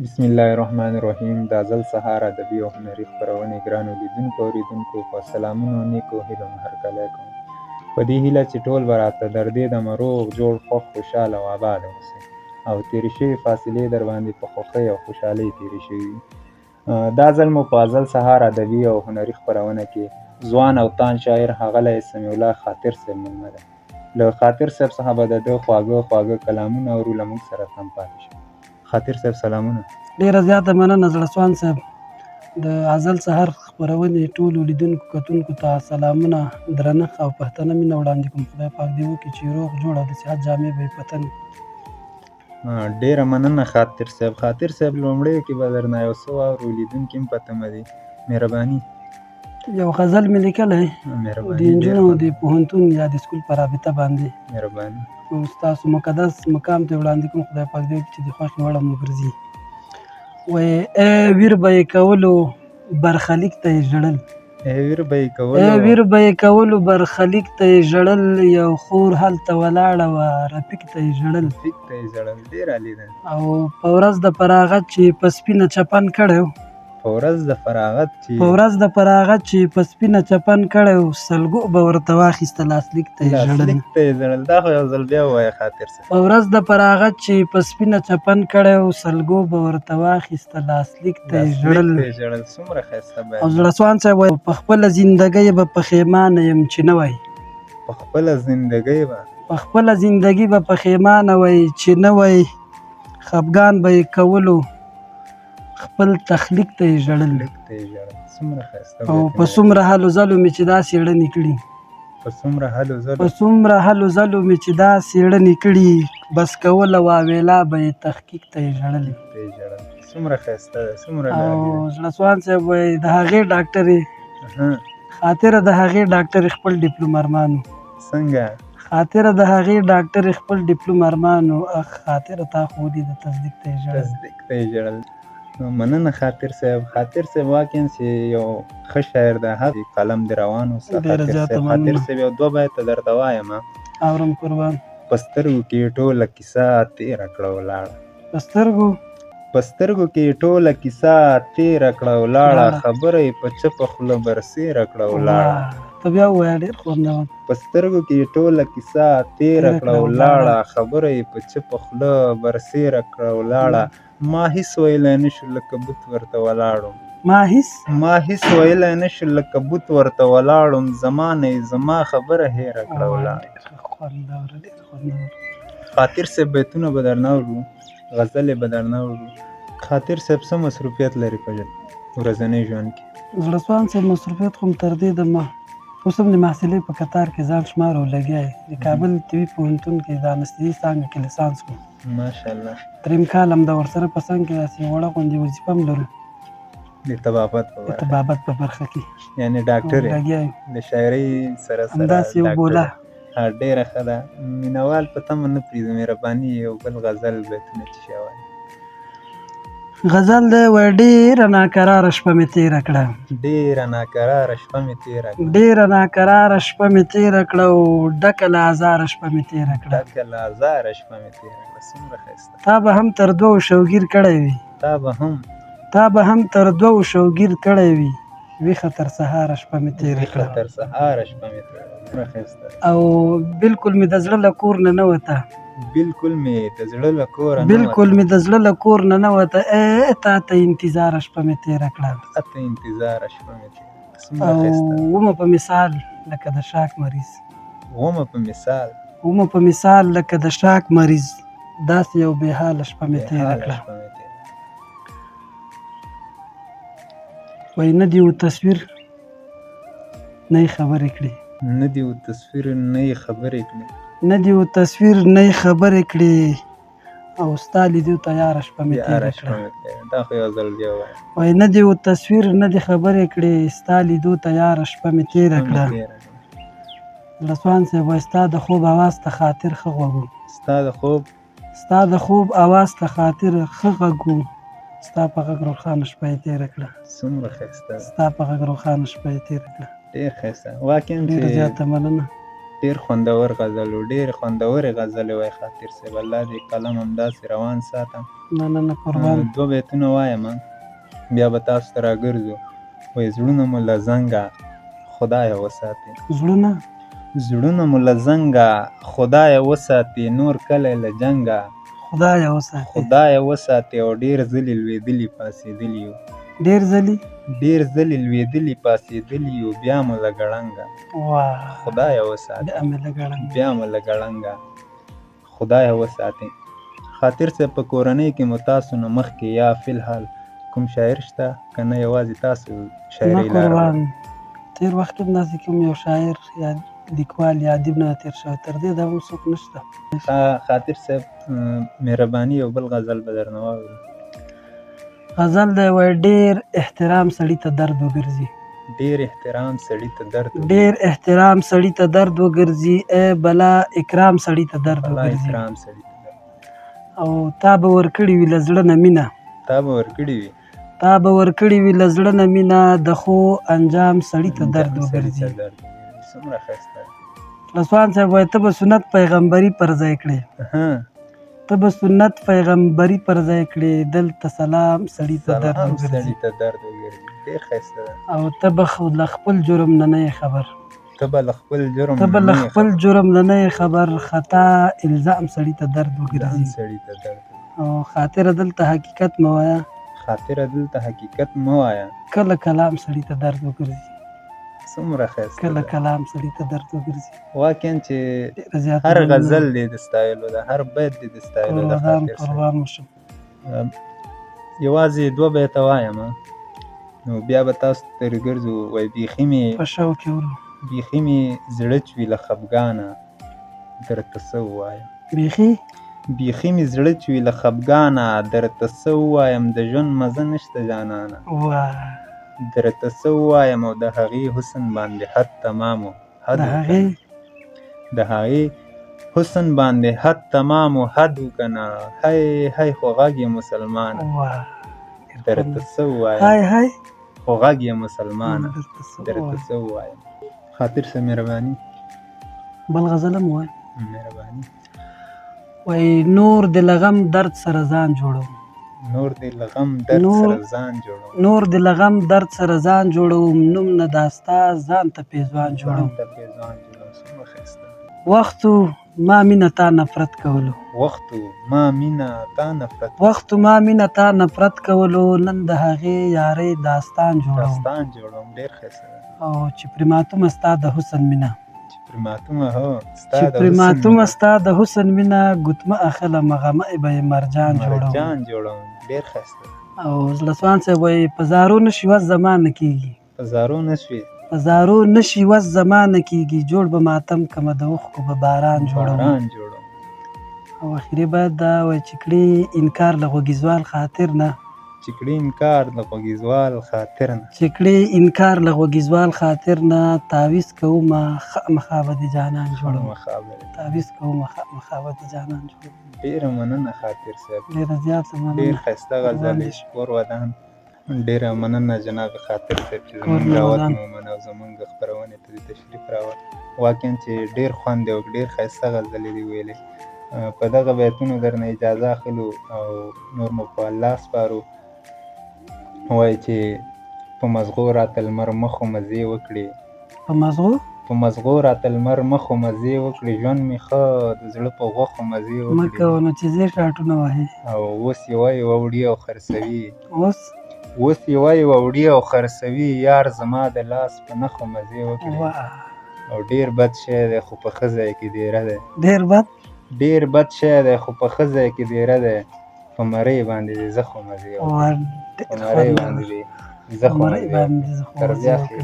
بسم الله الرحمن الرحیم. د ازل سهار ادبي او هنري خپرونې ګرانو لیدونکو او اوریدونکو په سلامونو نیکو هیلو هرکلی کوم. په دې هیله چې ټول به راته در دې دمه روغ جوړ خوښ خوشحاله او اباده اوسئ او تېرې شوې فاصلې در باندې په خوښۍ او خوشحالۍ تېرې شوي وي. دا ځل مو په ازل سهار ادبي او هنري خپرونه کې ځوان او تان شاعر ښاغلی سمیع الله خاطر صاحب میلمه دی. له خاطر صاحب څخه به د ده خواږه کلامونه اورو، له موږ سره تم پاتې شئ. خاطر صاحب سلامونه. ډیره زیاته مننه زړسوان صاحب. د ازل سهار خپرونې ټولو لیدونکو کتونکو ته سلامونه، درنښت او پښتنه مینه وړاندې کوم. خدای پاک دې وکړي چې روغ جوړ او د صحت جامې به یې په تن. ډیره مننه خاطر صاحب. خاطر صاحب لومړی کې به درنه یو څه واورو، لیدونکي هم په تمه دي. مهرباني. یو غزل مې لیکلی د نجونو د پوهنتون یا د سکول په رابطه باندې. مهرباني. ستاسو مقدس مقام ته وړاندې کوم. خدای پاک دې وکړي چې د خوښې وړه مو ګرځي. وایي ای ویر به یې کولو برخلیک ته یې ژړل، ویر به یې کولو برخلیک ته یې ژړل، یو خور هلته ولاړه وه رفیق ته یې ژړل. ډېر عالي ده. او په ورځ د فراغت چې په سپینه چپن کړی و، په ورځ د فراغت چې په سپینه چپن کړی و، سلګو به ورته واخیسته لاسلیک ته یې ژړل. دا خو یو ځل بیا ووایه خاطر صاحب. په ورځ د فراغت چې په سپینه چپن کړی و، سلګو به ورته واخیسته لاسلیک ته یې ژړل. څومره ښایسته بیان. او زړسوان صاحب وایي په خپله زندګۍ به پښیمانه یم چې نه وای، په خپله زندګي به پښیمانه وای چې نه وای، خفګان به یې کولو خپل تخلیق ته یې ژړل. او په څومره هلو ځلو مې چې دا څېړنې کړي، بس کوله واویلا به یې تحقیق ته یې ژړل. څومره ښایسته ده. او زړسوان صاحب وایي د هغې ډاکټرې خاطره د هغې ډاکټرې خپل ډیپلوم ارمان و. څنګه؟ خاطره د هغې ډاکټرې خپل ډیپلوم ارمان و، اخ خاطره تا خو دې د تصدیق ته یې ژړل. مننه خاطر صاحب. خاطر صاحب واقعا چې یو ښه شاعر ده. هر قلم دې روان اوسه خاطر صاحب. یو دوه بیته درته وایم. اورم قربان. په سترګو کې ټوله کیسه تېره کړه ولاړه، په سترګو کې ټوله کیسه تېره کړه ولاړه، خبره یې په چپه خوله برسېره کړه ولاړه. ته بیا ووایه ډېر خوندور. په سترګو کې ټوله کیسه تېره کړه ولاړه، خبره یې په چپه خوله برسېره کړه ولاړه. ما هیڅ ویلی نشو لکه بت ورته ولاړم، ما هیڅ ویلی نشو لکه بت ورته ولاړم، زما نه یې زما خبره هېره کړه ولاړه. خاطر صاحب بیتونه به درنه وړو، غزلې به درنه وړو. خاطر صاحب څه مصروفیت لري په ورځني ژوند کې؟ زړسوان صاحب مصروفیت خو م تر دې دمه اوس هم د محصلۍ په کتار کې ځان شمارو لګیا یې. د کابل طبي پوهنتون کې د انستزي څانګه کې لیسانس کوم. ماشاءالله. دریم کال هم د ورسره په څنګ کې داسې وړه غوندې وظیفه هم لرو د طبابت په برخه کې، یعنې ډاکټر د شاعرۍ سره همداسې یو بوله. ډېره ښه ده. مینوال په تمه نه پرېږدو. مهرباني یو بل غزل بیتونه چې شی وایي. غزل دی وایي ډېره ناکراره شپه مې تېره کړه، ډېره ناکراره شپه مې تېره کړه او ډکه له ازاره شپه مې تېره کړه. څومره ښایسته. تا به هم تر دوو شوګیر کړی وي، ویښه تر سهاره شپه مې تېره کړه. او بلکل مې د زړه له کور نه نه وته، ای تا ته انتظاره شپه مې تېره کړه. او ومه په مثال لکه د شاک مریض، داسې یو بې حاله شپه مې تېره کړه. وایي نه دې و تصویر نه یې خبرې کړې، او ستا لیدو ته یاره شپه مې تېره کړه. وایي نه دې و تصویر نه دې خبرې کړې، ستا لیدو ته یاره شپه مې تېره کړه. زړسوان صاحب وایي ستا د خوب اواز ته خاطر ښه غوږ و، ستا د خوب اواز ته خاطر ښه غږ و، ستا په غږ روښانه شپه یې تېره کړه. ډېر ښایسته. واقعا ډېره زیاته مننه. ډېر خوندور غزل و، ډېرې خوندورې غزلې وایي خاطر صاحب. الله دې قلم همداسې روان ساته. نه قربان. 2 بیتونه وایم بیا به تاسو ته راګرځو. وایي زړونه مو له زنګه خدایه وساتې، زړونه مو له زنګه خدایه وساتې، نور کلی له جنګه خدایه وساتې. او ډېر ځلې لوېدلي پاڅېدلي یو، ډېر ځلې لوېدلي پاڅېدلي یو، بیا مو له ګړنګه خدایه وساتې، بیا مو له ګړنګه خدایه وساتې. خاطر صاحب په کورنۍ کې مو تاسو نه مخکې یا فی الحال کوم شاعر شته که نه یوازې تاسو شاعري لاره؟ تېر وخت کې داسې کوم یو شاعر یا لیکوال یا ادیب نه تېر شوی، تر دې دا اوس څوک نشته. خاطر صاحب مهرباني یو بل غزل به درنه واورو. غزل دی وایي ډېر احترام سړي ته درد وګرځي، ډېر احترام سړي ته درد وګرځي، ډېر احترام سړي ته درد وګرځي، ای بلا اکرام سړي ته درد وګرځي. او تا به ورکړي وي له زړه نه مینه، تا به ورکړي وي له زړه نه مینه، د ښو انجام سړي ته درد وګرځي. څومره ښایسته. رسوان صاحب وایي ته به سنت پیغمبري پر ځای کړې، ته به سنت پیغمبري پر ځای کړې، دلته سلام سړي ته درد وګرځي. ډېر ښایسته ده. او ته به له خپل جرم نه نه یې خبر، ته به له خپل جرم نه نه یې خبر، خطا الزام سړي ته درد وګرځي. او خاطره دلته حقیقت مه وایه، کله کلام سړي ته درد وګرځي. څومره ښایسته، کله کلام سړي ته درد وګرځي. واقعا چې هر غزل دې د ستایلو ده، هر بیت دې د ستایلو ده. قربان مشم. یوازې 2 بیته وایم نو بیا به تاسو ته راګرځو. وایي بیخي مې زړه چوي له خفګانه درته څه ووایم، بیخي مې زړه چوي له خفګانه درته څه ووایم، د ژوند مزه نشته جانانه درته څه ووایم. او د هغې حسن باندې حد تمام و، د هغې حسن باندې حد تمام و، حد وکنه هی خو غږ یې مسلمانه درته څه ووایم، خو غږ یې مسلمانه درته څه ووایم. خاطر صاحب مهرباني بل غزل هم وایي. مهرباني وایي نور د لغم درد سره ځان جوړوم، نور د لغم درد سره ځان جوړوم، نوم نه داستا ځان ته پیزوان جوړوم. وختو ما مینه تا نفرت کولو، نن د هغې یارۍ داستان جوړوم. ډېر ښایسته ده. او چې پرېماتومه ستا د حسن مینه، چې پرېماتومه ستا د حسن مینه، ګوتمه اخله مغمه به یې مرجان جوړوم. ډېر ښایسته. او زلسوان صاحب وایي په زارو نشي وس زمانه کېږي، په زارو نشي وس زمانه کېږي، جوړ به ماتم کمه د اوښکو به باران جوړوم. او اخري باید دا وایي چې کړي انکار له غوږیزوال خاطر نه، چې کړي انکار له غوږیزوال خاطر نه، تعویض کومه خامخا به د جانان جوړوم. ډېره مننه خاطر صاحب، ډېره زیاته مننه. ډېر ښایسته غزل شکور ودان. ډېره مننه جناب خاطر صاحب چې زموږ دعوت مو ومنه او زموږ خپرونې ته دې تشریف راوړ. واقعا چې ډېر خوند دی او ډېر ښایسته غزلې دې ویلې. په دغه بیتونو درنه اجازه اخلو او نور مو په الله سپارو. وایي چې په مزغو راته لمر مخ و مزې وکړي، په مزغو راته لمر مخ و مزې وکړي، ژوند مې ښه د زړه په غوښو مزې وکړي. مه کوه نو چې زه ټاټونه وهې. او اوس یې وایي ووړي او خرڅوي، یار زما د لاس په نښو مزې وکړي. او ډېر بد شی دی خو په ښه ځای کې دیره دی، ډېر بد شی دی خو په ښه ځای کې دیره دی، په مرۍ باندې دې زه خو مزې وکړي، تر بیا ښې